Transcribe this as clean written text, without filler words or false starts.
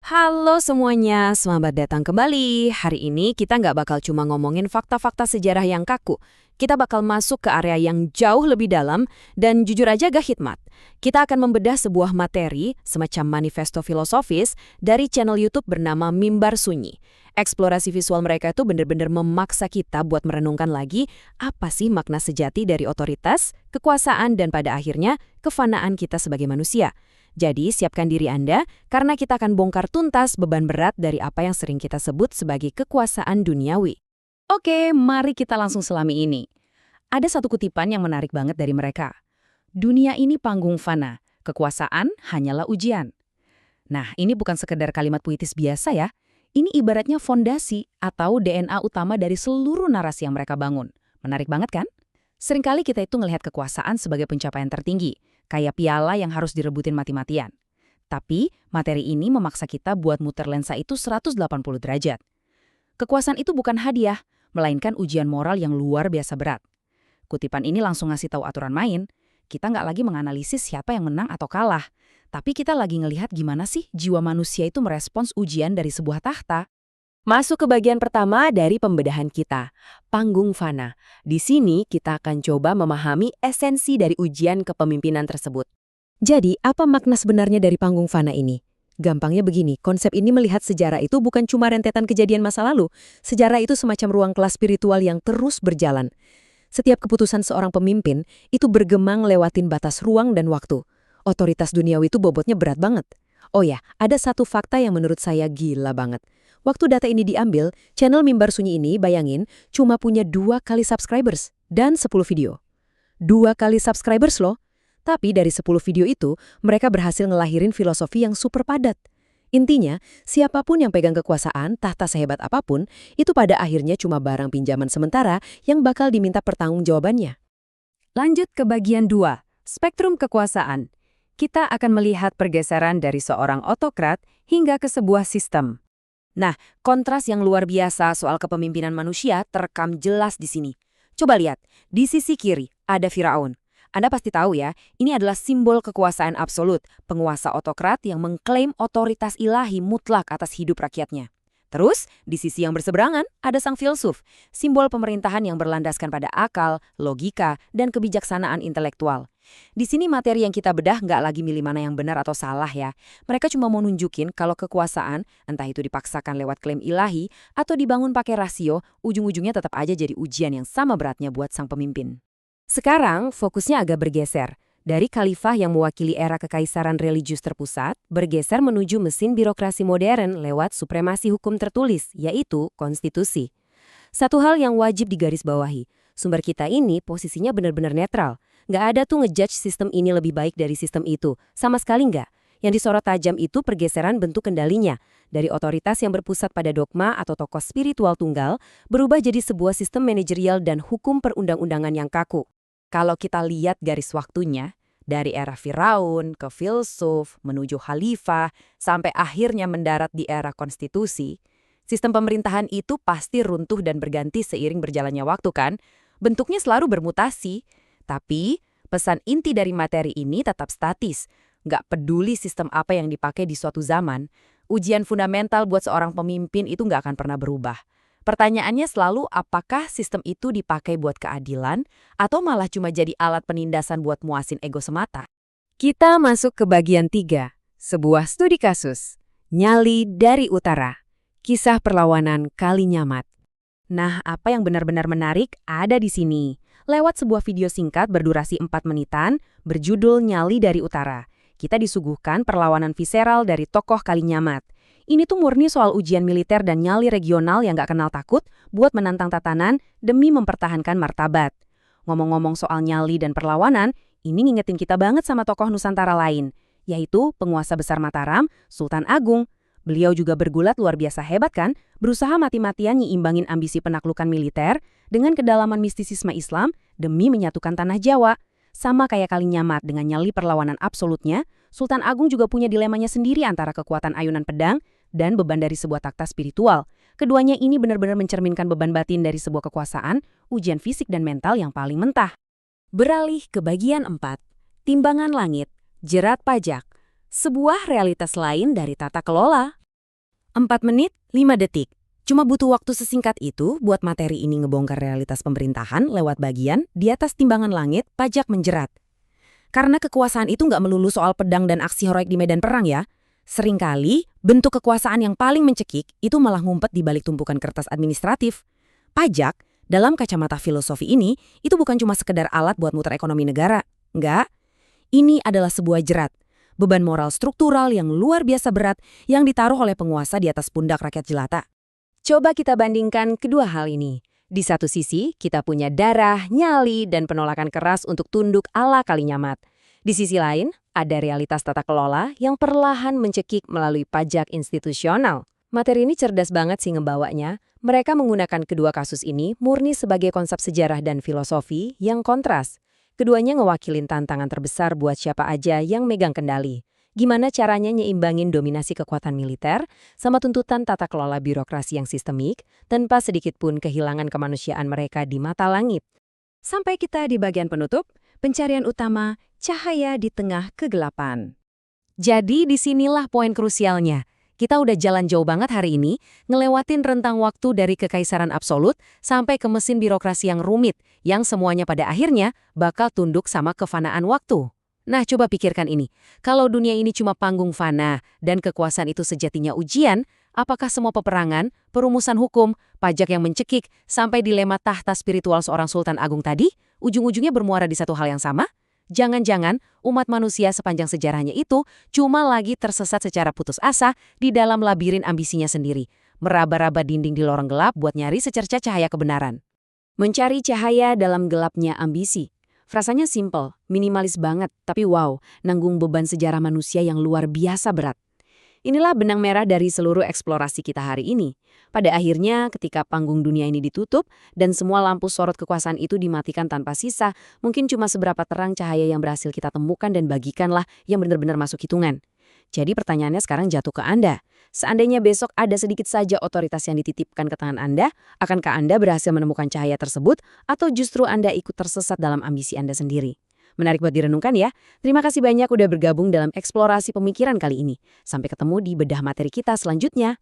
Halo semuanya, selamat datang kembali. Hari ini kita nggak bakal cuma ngomongin fakta-fakta sejarah yang kaku. Kita bakal masuk ke area yang jauh lebih dalam dan jujur aja gak hikmat. Kita akan membedah sebuah materi, semacam manifesto filosofis, dari channel YouTube bernama Mimbar Sunyi. Eksplorasi visual mereka itu benar-benar memaksa kita buat merenungkan lagi apa sih makna sejati dari otoritas, kekuasaan, dan pada akhirnya kefanaan kita sebagai manusia. Jadi, siapkan diri Anda, karena kita akan bongkar tuntas beban berat dari apa yang sering kita sebut sebagai kekuasaan duniawi. Oke, mari kita langsung selami ini. Ada satu kutipan yang menarik banget dari mereka. Dunia ini panggung fana, kekuasaan hanyalah ujian. Nah, ini bukan sekedar kalimat puitis biasa ya. Ini ibaratnya fondasi atau DNA utama dari seluruh narasi yang mereka bangun. Menarik banget kan? Seringkali kita itu ngelihat kekuasaan sebagai pencapaian tertinggi, kayak piala yang harus direbutin mati-matian. Tapi, materi ini memaksa kita buat muter lensa itu 180 derajat. Kekuasaan itu bukan hadiah, melainkan ujian moral yang luar biasa berat. Kutipan ini langsung ngasih tahu aturan main. Kita nggak lagi menganalisis siapa yang menang atau kalah. Tapi kita lagi ngelihat gimana sih jiwa manusia itu merespons ujian dari sebuah tahta. Masuk ke bagian pertama dari pembedahan kita, panggung fana. Di sini kita akan coba memahami esensi dari ujian kepemimpinan tersebut. Jadi, apa makna sebenarnya dari panggung fana ini? Gampangnya begini, konsep ini melihat sejarah itu bukan cuma rentetan kejadian masa lalu. Sejarah itu semacam ruang kelas spiritual yang terus berjalan. Setiap keputusan seorang pemimpin itu bergemang lewatin batas ruang dan waktu. Otoritas duniawi itu bobotnya berat banget. Oh ya, ada satu fakta yang menurut saya gila banget. Waktu data ini diambil, channel Mimbar Sunyi ini, bayangin, cuma punya 2 kali subscribers dan 10 video. 2 kali subscribers loh. Tapi dari 10 video itu, mereka berhasil ngelahirin filosofi yang super padat. Intinya, siapapun yang pegang kekuasaan, tahta sehebat apapun, itu pada akhirnya cuma barang pinjaman sementara yang bakal diminta pertanggungjawabannya. Lanjut ke bagian 2, spektrum kekuasaan. Kita akan melihat pergeseran dari seorang otokrat hingga ke sebuah sistem. Nah, kontras yang luar biasa soal kepemimpinan manusia terekam jelas di sini. Coba lihat, di sisi kiri ada Firaun. Anda pasti tahu ya, ini adalah simbol kekuasaan absolut, penguasa otokrat yang mengklaim otoritas ilahi mutlak atas hidup rakyatnya. Terus, di sisi yang berseberangan ada sang filsuf, simbol pemerintahan yang berlandaskan pada akal, logika, dan kebijaksanaan intelektual. Di sini materi yang kita bedah nggak lagi milih mana yang benar atau salah ya. Mereka cuma mau nunjukin kalau kekuasaan, entah itu dipaksakan lewat klaim ilahi atau dibangun pakai rasio, ujung-ujungnya tetap aja jadi ujian yang sama beratnya buat sang pemimpin. Sekarang, fokusnya agak bergeser. Dari khalifah yang mewakili era kekaisaran religius terpusat, bergeser menuju mesin birokrasi modern lewat supremasi hukum tertulis, yaitu konstitusi. Satu hal yang wajib digarisbawahi, sumber kita ini posisinya benar-benar netral. Nggak ada tuh ngejudge sistem ini lebih baik dari sistem itu, sama sekali nggak. Yang disorot tajam itu pergeseran bentuk kendalinya, dari otoritas yang berpusat pada dogma atau tokoh spiritual tunggal, berubah jadi sebuah sistem manajerial dan hukum perundang-undangan yang kaku. Kalau kita lihat garis waktunya, dari era Firaun ke filsuf, menuju khalifah, sampai akhirnya mendarat di era konstitusi, sistem pemerintahan itu pasti runtuh dan berganti seiring berjalannya waktu kan? Bentuknya selalu bermutasi. Tapi, pesan inti dari materi ini tetap statis. Nggak peduli sistem apa yang dipakai di suatu zaman, ujian fundamental buat seorang pemimpin itu nggak akan pernah berubah. Pertanyaannya selalu apakah sistem itu dipakai buat keadilan atau malah cuma jadi alat penindasan buat muasin ego semata. Kita masuk ke bagian 3, sebuah studi kasus. Nyali dari Utara, kisah perlawanan Kalinyamat. Nah, apa yang benar-benar menarik ada di sini. Lewat sebuah video singkat berdurasi 4 menitan, berjudul Nyali dari Utara, kita disuguhkan perlawanan visceral dari tokoh Kalinyamat. Ini tuh murni soal ujian militer dan nyali regional yang gak kenal takut buat menantang tatanan demi mempertahankan martabat. Ngomong-ngomong soal nyali dan perlawanan, ini ngingetin kita banget sama tokoh Nusantara lain, yaitu penguasa besar Mataram, Sultan Agung. Beliau juga bergulat luar biasa hebat kan, berusaha mati-matian nyiimbangin ambisi penaklukan militer dengan kedalaman mistisisme Islam demi menyatukan tanah Jawa. Sama kayak Kalinyamat dengan nyali perlawanan absolutnya, Sultan Agung juga punya dilemanya sendiri antara kekuatan ayunan pedang dan beban dari sebuah takhta spiritual. Keduanya ini benar-benar mencerminkan beban batin dari sebuah kekuasaan, ujian fisik dan mental yang paling mentah. Beralih ke bagian 4, timbangan langit, jerat pajak, sebuah realitas lain dari tata kelola. 4 menit, 5 detik. Cuma butuh waktu sesingkat itu buat materi ini ngebongkar realitas pemerintahan lewat bagian di atas timbangan langit, pajak menjerat. Karena kekuasaan itu nggak melulu soal pedang dan aksi heroik di medan perang ya. Seringkali, bentuk kekuasaan yang paling mencekik itu malah ngumpet di balik tumpukan kertas administratif. Pajak, dalam kacamata filosofi ini, itu bukan cuma sekedar alat buat muter ekonomi negara. Enggak. Ini adalah sebuah jerat. Beban moral struktural yang luar biasa berat yang ditaruh oleh penguasa di atas pundak rakyat jelata. Coba kita bandingkan kedua hal ini. Di satu sisi, kita punya darah, nyali, dan penolakan keras untuk tunduk ala Kalinyamat. Di sisi lain, ada realitas tata kelola yang perlahan mencekik melalui pajak institusional. Materi ini cerdas banget sih ngebawanya. Mereka menggunakan kedua kasus ini murni sebagai konsep sejarah dan filosofi yang kontras. Keduanya ngewakilin tantangan terbesar buat siapa aja yang megang kendali. Gimana caranya nyeimbangin dominasi kekuatan militer sama tuntutan tata kelola birokrasi yang sistemik tanpa sedikit pun kehilangan kemanusiaan mereka di mata langit. Sampai kita di bagian penutup, pencarian utama, cahaya di tengah kegelapan. Jadi disinilah poin krusialnya. Kita udah jalan jauh banget hari ini, ngelewatin rentang waktu dari kekaisaran absolut sampai ke mesin birokrasi yang rumit, yang semuanya pada akhirnya bakal tunduk sama kefanaan waktu. Nah, coba pikirkan ini. Kalau dunia ini cuma panggung fana dan kekuasaan itu sejatinya ujian, apakah semua peperangan, perumusan hukum, pajak yang mencekik, sampai dilema tahta spiritual seorang Sultan Agung tadi, ujung-ujungnya bermuara di satu hal yang sama? Jangan-jangan umat manusia sepanjang sejarahnya itu cuma lagi tersesat secara putus asa di dalam labirin ambisinya sendiri, meraba-raba dinding di lorong gelap buat nyari secerca cahaya kebenaran. Mencari cahaya dalam gelapnya ambisi. Frasanya simple, minimalis banget, tapi wow, nanggung beban sejarah manusia yang luar biasa berat. Inilah benang merah dari seluruh eksplorasi kita hari ini. Pada akhirnya, ketika panggung dunia ini ditutup dan semua lampu sorot kekuasaan itu dimatikan tanpa sisa, mungkin cuma seberapa terang cahaya yang berhasil kita temukan dan bagikanlah yang benar-benar masuk hitungan. Jadi pertanyaannya sekarang jatuh ke Anda. Seandainya besok ada sedikit saja otoritas yang dititipkan ke tangan Anda, akankah Anda berhasil menemukan cahaya tersebut atau justru Anda ikut tersesat dalam ambisi Anda sendiri? Menarik buat direnungkan ya. Terima kasih banyak udah bergabung dalam eksplorasi pemikiran kali ini. Sampai ketemu di bedah materi kita selanjutnya.